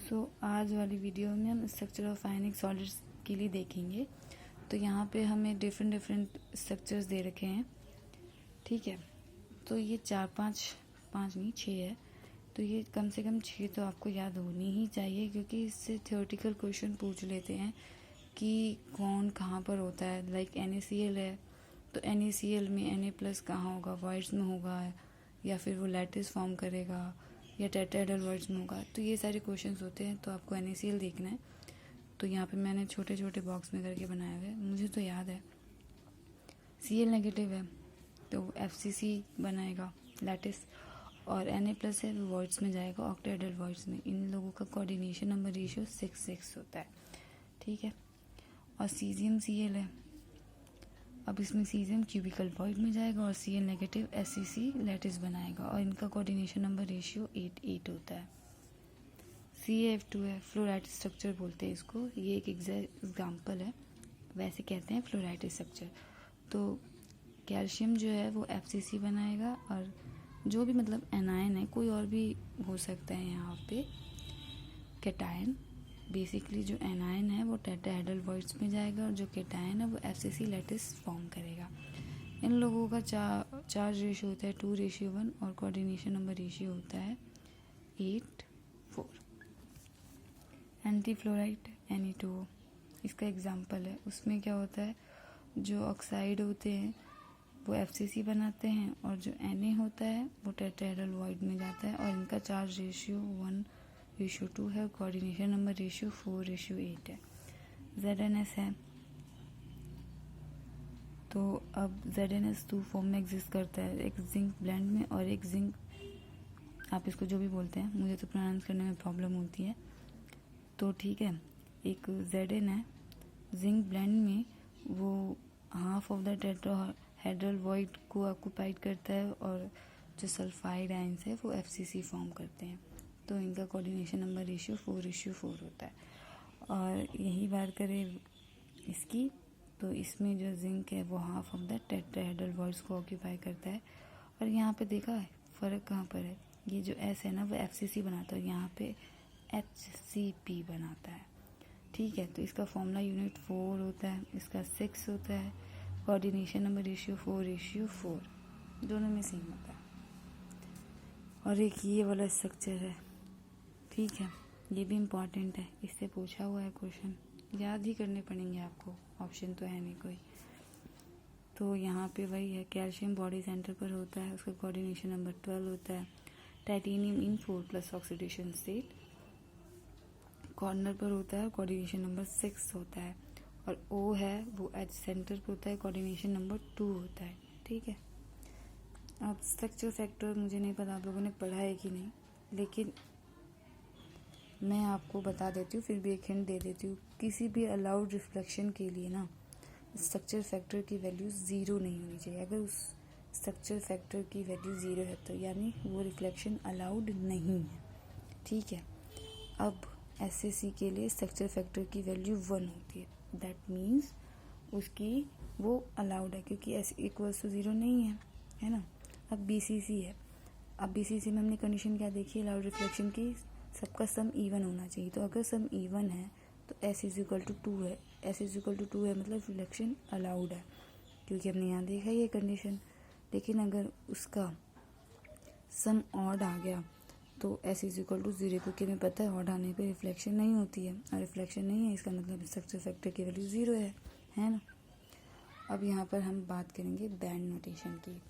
आज वाली वीडियो में हम स्ट्रक्चर ऑफ आयनिक सॉलिड्स के लिए देखेंगे। तो यहाँ पे हमें डिफरेंट स्ट्रक्चर्स दे रखे हैं, ठीक है। तो ये पाँच नहीं 6 है। तो ये कम से कम 6 तो आपको याद होनी ही चाहिए, क्योंकि इससे थ्योरेटिकल क्वेश्चन पूछ लेते हैं कि कौन कहाँ पर होता है। लाइक NaCl है, तो NaCl में Na+ कहाँ होगा, वॉइड्स में होगा, या फिर वो लैटिस फॉर्म करेगा, या टेट्राहेड्रल वॉइड्स में होगा। तो ये सारे क्वेश्चंस होते हैं, तो आपको NaCl देखना है। तो यहाँ पे मैंने छोटे छोटे बॉक्स में करके बनाया हुआ है, मुझे तो याद है। Cl नेगेटिव है तो FCC बनाएगा लैटिस, और Na+ है वो वॉइड्स में जाएगा, ऑक्टाहेड्रल वॉइड्स में। इन लोगों का कोऑर्डिनेशन नंबर रेशियो 6 होता है, ठीक है। और सीजियम Cl है, अब इसमें सीजियम क्यूबिकल वॉइड में जाएगा और Cl नेगेटिव SCC लैटिस बनाएगा, और इनका कोऑर्डिनेशन नंबर रेशियो 8 होता है। CaF2 है, फ्लोराइड स्ट्रक्चर बोलते हैं इसको। ये एक एग्जाम्पल है, वैसे कहते हैं फ्लोराइड स्ट्रक्चर। तो कैल्शियम जो है वो FCC बनाएगा, और जो भी मतलब एनायन है, कोई और भी हो सकता है यहाँ पे कैटायन। बेसिकली जो एनायन है वो टेट्राहेड्रल वॉइड्स में जाएगा, और जो कैटायन है वो FCC लैटिस फॉर्म करेगा। इन लोगों का चार्ज रेशियो होता है 2:1, और कोऑर्डिनेशन नंबर रेशियो होता है 8:4। एंटी फ्लोराइड Na2O इसका एग्जाम्पल है। उसमें क्या होता है, जो ऑक्साइड होते हैं वो FCC बनाते हैं, और जो Na होता है वो टेट्राहेड्रल वॉइड में जाता है, और इनका चार्ज रेशियो 1:2 है, और कोऑर्डिनेशन नंबर रेशियो 4:8 है। ZnS है, तो अब ZnS 2 फॉर्म में एग्जिस्ट करता है, एक जिंक ब्लेंड में और एक जिंक, आप इसको जो भी बोलते हैं, मुझे तो प्रोनाउंस करने में प्रॉब्लम होती है, तो ठीक है। एक Zn है, जिंक ब्लेंड में वो half of the tetrahedral void को ऑक्यूपाइड करता है, और जो सल्फाइड आयंस है वो FCC फॉर्म करते हैं। तो इनका कोऑर्डिनेशन नंबर रेशियो 4:4 होता है। और यही बात करें इसकी, तो इसमें जो जिंक है वो half of the tetrahedral voids को ऑक्यूपाई करता है। और यहाँ पे देखा है फ़र्क कहाँ पर है, ये जो S है ना वो FCC बनाता है, यहाँ पे HCP बनाता है, ठीक है। तो इसका फॉर्मूला यूनिट 4 होता है, इसका 6 होता है, कोऑर्डिनेशन नंबर रेशियो 4:4, दोनों में सेम होता है। और एक ये वाला स्ट्रक्चर है, ठीक है, ये भी इम्पॉर्टेंट है, इससे पूछा हुआ है क्वेश्चन, याद ही करने पड़ेंगे आपको, ऑप्शन तो है नहीं कोई। तो यहाँ पे वही है, कैल्शियम बॉडी सेंटर पर होता है, उसका कोऑर्डिनेशन नंबर 12 होता है। टाइटेनियम इन 4+ ऑक्सीडेशन स्टेट कॉर्नर पर होता है, कोऑर्डिनेशन नंबर 6 होता है। और O है वो H सेंटर पर होता है, कोऑर्डिनेशन नंबर 2 होता है, ठीक है। अब स्ट्रक्चर फैक्टर मुझे नहीं पता आप लोगों ने पढ़ा है कि नहीं, लेकिन मैं आपको बता देती हूँ, फिर भी एक हिंट दे देती हूँ। किसी भी अलाउड रिफ्लेक्शन के लिए ना स्ट्रक्चर फैक्टर की वैल्यू 0 नहीं होनी चाहिए। अगर उस स्ट्रक्चर फैक्टर की वैल्यू 0 है तो यानी वो रिफ्लेक्शन अलाउड नहीं है, ठीक है। अब SCC के लिए स्ट्रक्चर फैक्टर की वैल्यू 1 होती है, दैट मीन्स उसकी वो अलाउड है, क्योंकि S=0 नहीं है ना। अब BCC है, अब BCC में हमने कंडीशन क्या देखी, अलाउड रिफ्लेक्शन की, सबका सम इवन होना चाहिए। तो अगर सम इवन है तो S=2 है, S=2 है मतलब रिफ्लेक्शन अलाउड है, क्योंकि हमने यहाँ देखा ये कंडीशन। लेकिन अगर उसका सम ऑड आ गया तो S=0, क्योंकि हमें पता है ऑड आने पे रिफ्लेक्शन नहीं होती है, और रिफ्लेक्शन नहीं है इसका मतलब स्ट्रक्चर फैक्टर की वैल्यू 0 है ना। अब यहाँ पर हम बात करेंगे बैंड नोटेशन की।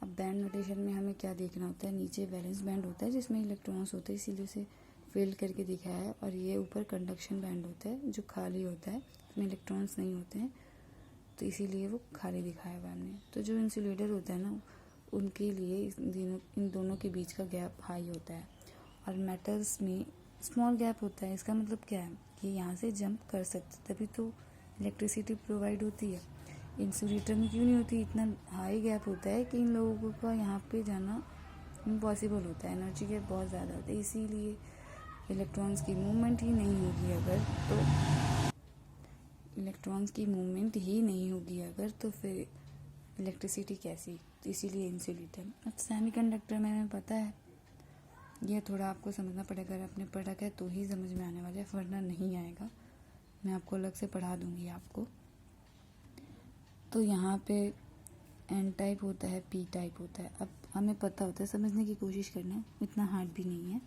अब बैंड नोटेशन में हमें क्या देखना होता है, नीचे वैलेंस बैंड होता है जिसमें इलेक्ट्रॉन्स होते हैं, इसीलिए उसे फिल करके दिखाया है। और ये ऊपर कंडक्शन बैंड होता है जो खाली होता है, उसमें इलेक्ट्रॉन्स नहीं होते हैं, तो इसीलिए वो खाली दिखाया हुआ हमने। तो जो इंसुलेटर होता है ना, उनके लिए इन दोनों के बीच का गैप हाई होता है, और मेटल्स में स्मॉल गैप होता है। इसका मतलब क्या है कि यहाँ से जंप कर सकते, तभी तो इलेक्ट्रिसिटी प्रोवाइड होती है। इंसुलेटर में क्यों नहीं होती, इतना हाई गैप होता है कि इन लोगों का यहाँ पे जाना इम्पॉसिबल होता है, एनर्जी गैप बहुत ज़्यादा होता है, इसीलिए इलेक्ट्रॉन्स की मूवमेंट ही नहीं होगी अगर, तो इलेक्ट्रॉन्स की मूवमेंट ही नहीं होगी अगर, तो फिर इलेक्ट्रिसिटी कैसी, तो इसीलिए इंसुलेटर। अब सेमीकंडक्टर में हमें पता है ये थोड़ा आपको समझना पड़ेगा, अगर आपने पढ़ा है तो ही समझ में आने वाला है, वरना नहीं आएगा। मैं आपको अलग से पढ़ा दूँगी आपको। तो यहाँ पे एन टाइप होता है, पी टाइप होता है। अब हमें पता होता है, समझने की कोशिश करना, इतना हार्ड भी नहीं है।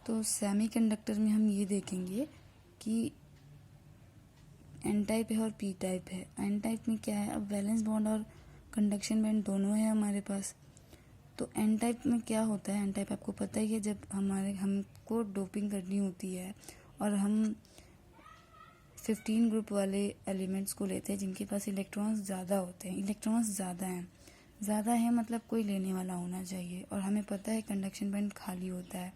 तो सेमीकंडक्टर में हम ये देखेंगे कि एन टाइप है और पी टाइप है। एन टाइप में क्या है, अब वैलेंस बॉन्ड और कंडक्शन बैंड दोनों है हमारे पास। तो एन टाइप में क्या होता है, एन टाइप आपको पता ही है, जब हमको डोपिंग करनी होती है और हम 15 ग्रुप वाले एलिमेंट्स को लेते हैं जिनके पास इलेक्ट्रॉन्स ज़्यादा होते हैं। इलेक्ट्रॉन्स ज़्यादा है मतलब कोई लेने वाला होना चाहिए, और हमें पता है कंडक्शन बैंड खाली होता है,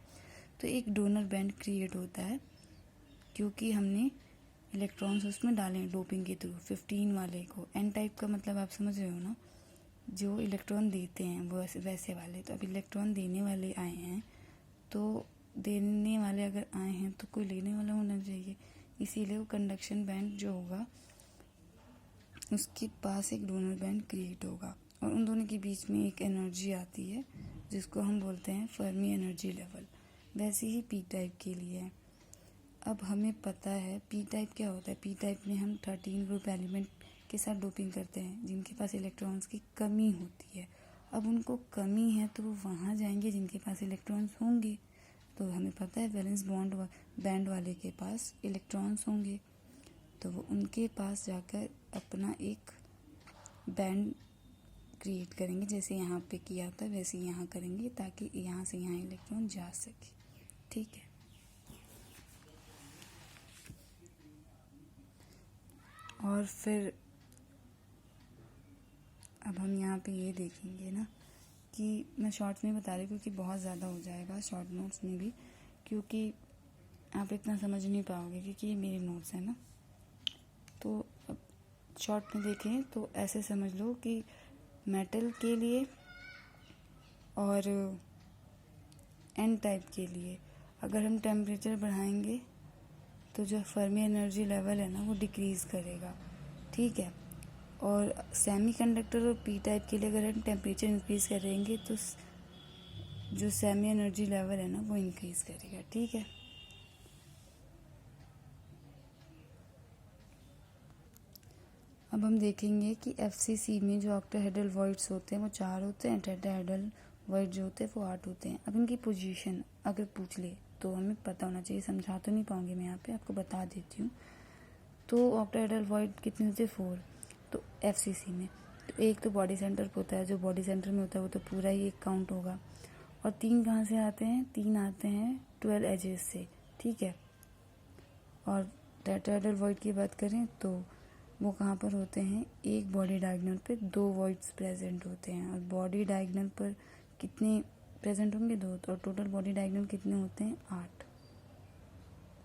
तो एक डोनर बैंड क्रिएट होता है क्योंकि हमने इलेक्ट्रॉन्स उसमें डाले हैं डोपिंग के थ्रू। 15 वाले को एन टाइप का मतलब आप समझ रहे हो ना, जो इलेक्ट्रॉन देते हैं वो वैसे वाले। तो अब इलेक्ट्रॉन देने वाले आए हैं, तो देने वाले अगर आए हैं तो कोई लेने वाला होना चाहिए, इसीलिए वो कंडक्शन बैंड जो होगा उसके पास एक डोनर बैंड क्रिएट होगा, और उन दोनों के बीच में एक एनर्जी आती है जिसको हम बोलते हैं फर्मी एनर्जी लेवल। वैसे ही पी टाइप के लिए है। अब हमें पता है पी टाइप क्या होता है। पी टाइप में हम 13 ग्रुप एलिमेंट के साथ डोपिंग करते हैं जिनके पास इलेक्ट्रॉन्स की कमी होती है। अब उनको कमी है तो वो वहाँ जाएंगे जिनके पास इलेक्ट्रॉन्स होंगे। तो हमें पता है वैलेंस बॉन्ड बैंड वाले के पास इलेक्ट्रॉन्स होंगे, तो वो उनके पास जाकर अपना एक बैंड क्रिएट करेंगे, जैसे यहाँ पे किया था वैसे यहाँ करेंगे, ताकि यहाँ से यहाँ इलेक्ट्रॉन जा सके। ठीक है। और फिर अब हम यहाँ पे ये देखेंगे ना कि मैं शॉर्ट्स में बता रही हूँ क्योंकि बहुत ज़्यादा हो जाएगा शॉर्ट नोट्स में भी, क्योंकि आप इतना समझ नहीं पाओगे क्योंकि ये मेरे नोट्स हैं ना। तो अब शॉर्ट में देखें तो ऐसे समझ लो कि मेटल के लिए और एन टाइप के लिए अगर हम टेम्परेचर बढ़ाएंगे तो जो फर्मी एनर्जी लेवल है ना वो डिक्रीज़ करेगा। ठीक है। और सेमीकंडक्टर और पी टाइप के लिए अगर हम टेम्परेचर इंक्रीज़ करेंगे तो जो सेमी एनर्जी लेवल है ना वो इंक्रीज़ करेगा। ठीक है। अब हम देखेंगे कि एफसीसी में जो ऑक्टाहेड्रल वॉइड्स होते हैं वो 4 होते हैं, टेट्राहेड्रल वॉइड जो होते हैं वो 8 होते हैं। अब इनकी पोजीशन अगर पूछ ले तो हमें पता होना चाहिए। समझा तो नहीं पाऊंगी मैं, यहाँ पे आपको बता देती हूँ। तो ऑक्टाहेड्रल वॉइड कितने होते हैं, 4। तो एफसीसी में तो एक तो बॉडी सेंटर पे होता है, जो बॉडी सेंटर में होता है वो तो पूरा ही एक काउंट होगा। और 3 कहाँ से आते हैं, 3 आते हैं 12 एजेस से। ठीक है। और टेट्राहेड्रल वॉइड की बात करें तो वो कहाँ पर होते हैं, एक बॉडी डायगोनल पे 2 वॉइड्स प्रेजेंट होते हैं। और बॉडी डायगोनल पर कितने प्रेजेंट होंगे, 2। और टोटल बॉडी डायगोनल कितने होते हैं,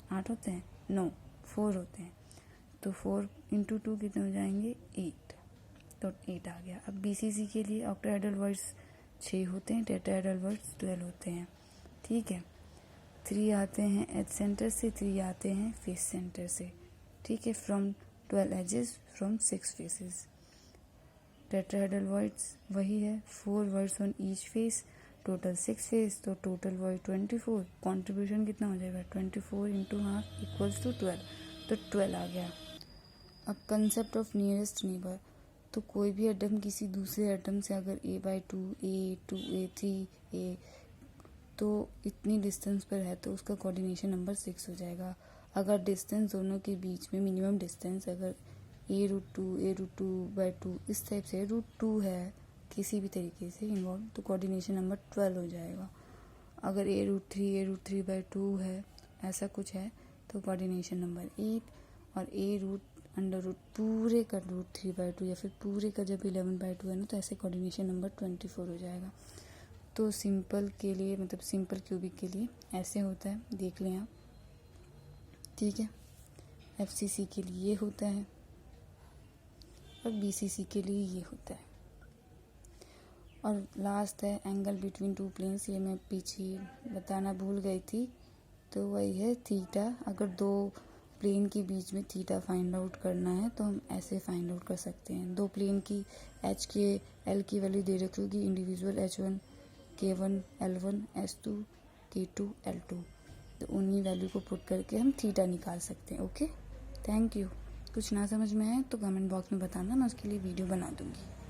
8 होते हैं, नो 4 होते हैं। तो 4 × 2 कितने हो जाएंगे, 8। तो 8 आ गया। अब बीसीसी के लिए ऑक्टाहेड्रल वॉइड्स 6 होते हैं, टेट्राहेड्रल वॉइड्स 12 होते हैं। ठीक है। 3 आते हैं एज सेंटर से, 3 आते हैं फेस सेंटर से। ठीक है। From 12 edges, from 6 faces. Tetrahedral voids वही है, 4 voids on each face, total 6 face, तो टोटल वॉइड 24। कॉन्ट्रीब्यूशन कितना हो जाएगा, 24 × हाफ इक्वल्स टू 12। तो 12 आ गया। अब कंसेप्ट ऑफ नियरेस्ट नेबर, तो कोई भी एटम किसी दूसरे एटम से अगर A/2, A2, A3, A तो इतनी डिस्टेंस पर है तो उसका कोऑर्डिनेशन नंबर 6 हो जाएगा। अगर डिस्टेंस दोनों के बीच में मिनिमम डिस्टेंस अगर A√2 इस टाइप से √2 है किसी भी तरीके से इन्वॉल्व, तो कोऑर्डिनेशन नंबर 12 हो जाएगा। अगर A√3 है ऐसा कुछ है तो कोऑर्डिनेशन नंबर 8। और A√√, पूरे का √3/2 या फिर पूरे का जब 11/2 है ना तो ऐसे कोऑर्डिनेशन नंबर 24 हो जाएगा। तो सिंपल के लिए मतलब सिंपल क्यूबिक के लिए ऐसे होता है, देख लें आप। ठीक है। एफसीसी के लिए ये होता है और बीसीसी के लिए ये होता है। और लास्ट है एंगल बिटवीन 2 प्लेन्स, ये मैं पीछे बताना भूल गई थी। तो वही है थीटा। अगर 2 प्लेन के बीच में थीटा फाइंड आउट करना है तो हम ऐसे फाइंड आउट कर सकते हैं। 2 प्लेन की एच के एल की वैल्यू दे रखी होगी, individual H1 K1 L1 S2 K2 L2, तो उन्हीं वैल्यू को पुट करके हम थीटा निकाल सकते हैं। Okay, thank you. कुछ ना समझ में आए तो कमेंट बॉक्स में बताना, मैं उसके लिए वीडियो बना दूँगी।